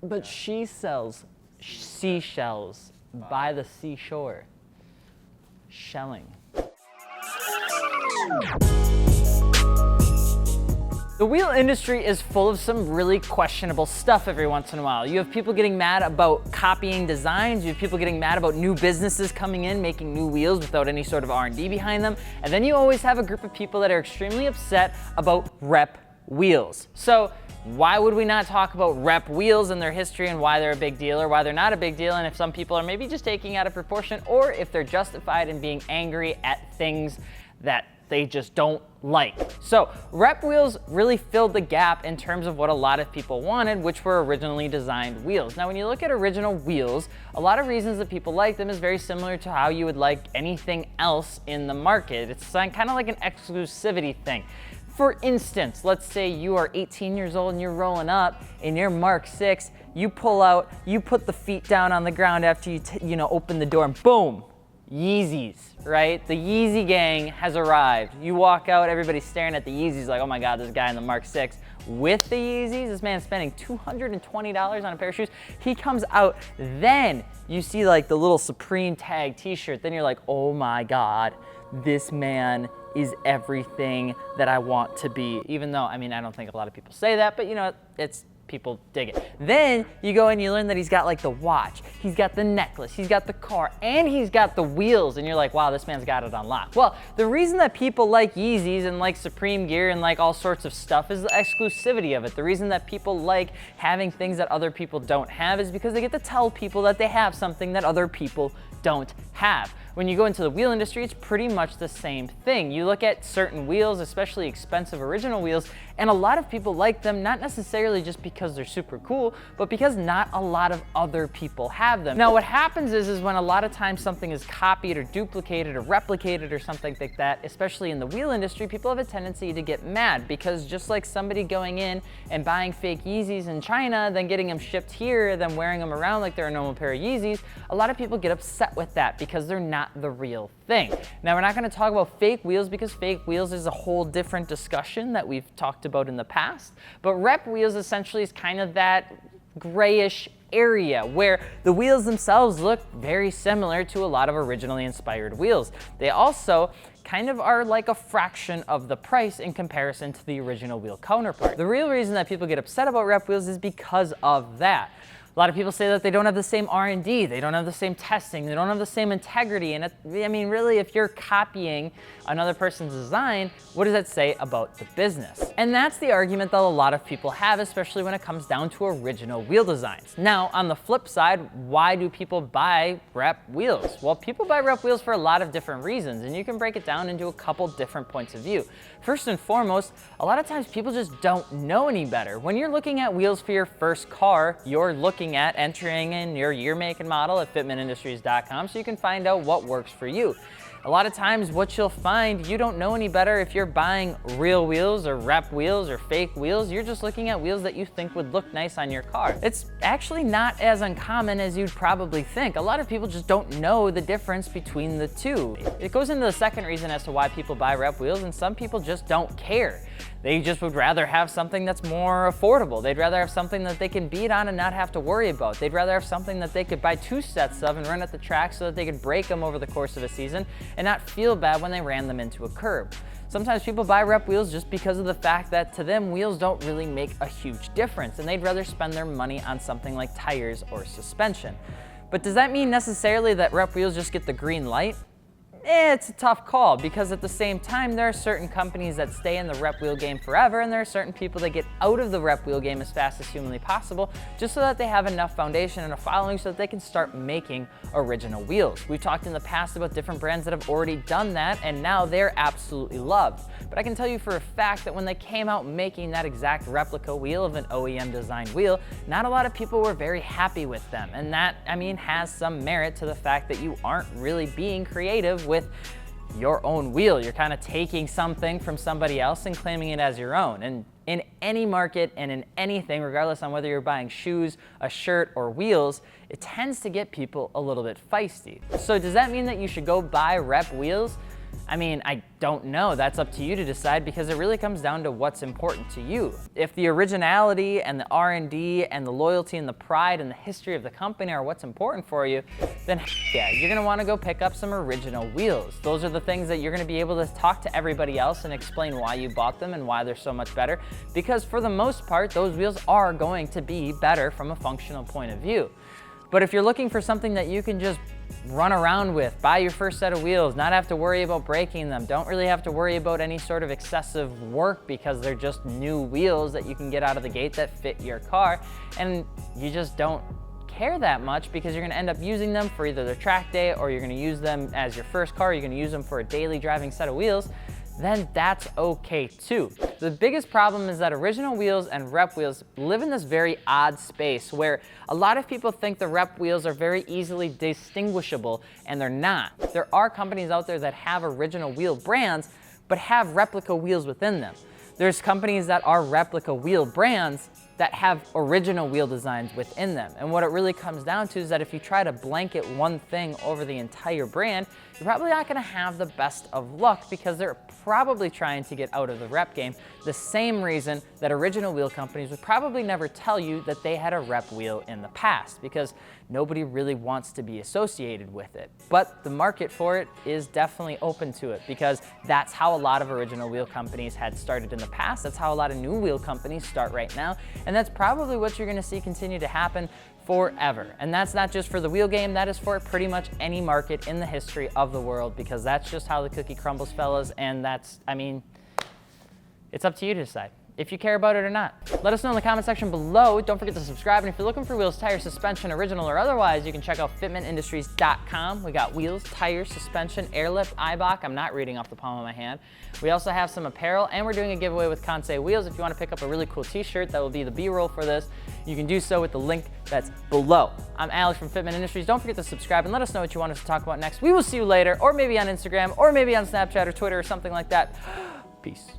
But she sells seashells by the seashore. Shelling. The wheel industry is full of some really questionable stuff every once in a while. You have people getting mad about copying designs, you have people getting mad about new businesses coming in, making new wheels without any sort of R&D behind them, and then you always have a group of people that are extremely upset about rep wheels. So why would we not talk about rep wheels and their history and why they're a big deal or why they're not a big deal, and if some people are maybe just taking out of proportion, or if they're justified in being angry at things that they just don't like. So rep wheels really filled the gap in terms of what a lot of people wanted, which were originally designed wheels. Now, when you look at original wheels, a lot of reasons that people like them is very similar to how you would like anything else in the market. It's kind of like an exclusivity thing. For instance, let's say you are 18 years old and you're rolling up in your Mark 6, you pull out, you put the feet down on the ground after you open the door, and boom, Yeezys, right? The Yeezy gang has arrived. You walk out, everybody's staring at the Yeezys like, oh my God, this guy in the Mark 6 with the Yeezys, this man's spending $220 on a pair of shoes. He comes out, then you see like the little Supreme tag t-shirt, then you're like, oh my God, this man is everything that I want to be. Even though, I mean, I don't think a lot of people say that, but it's people dig it. Then you go and you learn that he's got like the watch, he's got the necklace, he's got the car, and he's got the wheels, and you're like, wow, this man's got it on lock. Well, the reason that people like Yeezys and like Supreme gear and like all sorts of stuff is the exclusivity of it. The reason that people like having things that other people don't have is because they get to tell people that they have something that other people don't have. When you go into the wheel industry, it's pretty much the same thing. You look at certain wheels, especially expensive original wheels, and a lot of people like them, not necessarily just because they're super cool, but because not a lot of other people have them. Now, what happens is when a lot of times something is copied or duplicated or replicated or something like that, especially in the wheel industry, people have a tendency to get mad because just like somebody going in and buying fake Yeezys in China, then getting them shipped here, then wearing them around like they're a normal pair of Yeezys, a lot of people get upset with that because they're not the real thing. Now, we're not going to talk about fake wheels because fake wheels is a whole different discussion that we've talked about in the past, but rep wheels essentially is kind of that grayish area where the wheels themselves look very similar to a lot of originally inspired wheels. They also kind of are like a fraction of the price in comparison to the original wheel counterpart. The real reason that people get upset about rep wheels is because of that. A lot of people say that they don't have the same R&D, they don't have the same testing, they don't have the same integrity, and I mean, really, if you're copying another person's design, what does that say about the business? And that's the argument that a lot of people have, especially when it comes down to original wheel designs. Now, on the flip side, why do people buy rep wheels? Well, people buy rep wheels for a lot of different reasons, and you can break it down into a couple different points of view. First and foremost, a lot of times people just don't know any better. When you're looking at wheels for your first car, you're looking at entering in your year, make, and model at fitmentindustries.com so you can find out what works for you. A lot of times what you'll find, you don't know any better if you're buying real wheels or rep wheels or fake wheels. You're just looking at wheels that you think would look nice on your car. It's actually not as uncommon as you'd probably think. A lot of people just don't know the difference between the two. It goes into the second reason as to why people buy rep wheels, and some people just don't care. They just would rather have something that's more affordable. They'd rather have something that they can beat on and not have to worry about. They'd rather have something that they could buy 2 sets of and run at the track so that they could break them over the course of a season and not feel bad when they ran them into a curb. Sometimes people buy rep wheels just because of the fact that to them, wheels don't really make a huge difference, and they'd rather spend their money on something like tires or suspension. But does that mean necessarily that rep wheels just get the green light? It's a tough call, because at the same time, there are certain companies that stay in the rep wheel game forever, and there are certain people that get out of the rep wheel game as fast as humanly possible, just so that they have enough foundation and a following so that they can start making original wheels. We've talked in the past about different brands that have already done that, and now they're absolutely loved. But I can tell you for a fact that when they came out making that exact replica wheel of an OEM designed wheel, not a lot of people were very happy with them. And that, I mean, has some merit to the fact that you aren't really being creative with your own wheel. You're kind of taking something from somebody else and claiming it as your own. And in any market and in anything, regardless on whether you're buying shoes, a shirt, or wheels, it tends to get people a little bit feisty. So does that mean that you should go buy rep wheels? I mean, I don't know. That's up to you to decide because it really comes down to what's important to you. If the originality and the R&D and the loyalty and the pride and the history of the company are what's important for you, then yeah, you're gonna wanna go pick up some original wheels. Those are the things that you're gonna be able to talk to everybody else and explain why you bought them and why they're so much better. Because for the most part, those wheels are going to be better from a functional point of view. But if you're looking for something that you can just run around with, buy your first set of wheels, not have to worry about breaking them, don't really have to worry about any sort of excessive work because they're just new wheels that you can get out of the gate that fit your car, and you just don't care that much because you're gonna end up using them for either their track day or you're gonna use them as your first car, you're gonna use them for a daily driving set of wheels, then that's okay too. The biggest problem is that original wheels and rep wheels live in this very odd space where a lot of people think the rep wheels are very easily distinguishable, and they're not. There are companies out there that have original wheel brands but have replica wheels within them. There's companies that are replica wheel brands that have original wheel designs within them. And what it really comes down to is that if you try to blanket one thing over the entire brand, you're probably not gonna have the best of luck because they're probably trying to get out of the rep game. The same reason that original wheel companies would probably never tell you that they had a rep wheel in the past because nobody really wants to be associated with it. But the market for it is definitely open to it because that's how a lot of original wheel companies had started in the past. That's how a lot of new wheel companies start right now. And that's probably what you're gonna see continue to happen forever. And that's not just for the wheel game, that is for pretty much any market in the history of the world because that's just how the cookie crumbles, fellas. And that's, I mean, it's up to you to decide if you care about it or not. Let us know in the comment section below. Don't forget to subscribe. And if you're looking for wheels, tires, suspension, original or otherwise, you can check out fitmentindustries.com. We got wheels, tires, suspension, airlift, Eibach. I'm not reading off the palm of my hand. We also have some apparel, and we're doing a giveaway with Kansei wheels. If you want to pick up a really cool t-shirt, that will be the B-roll for this. You can do so with the link that's below. I'm Alex from Fitment Industries. Don't forget to subscribe and let us know what you want us to talk about next. We will see you later, or maybe on Instagram, or maybe on Snapchat or Twitter or something like that. Peace.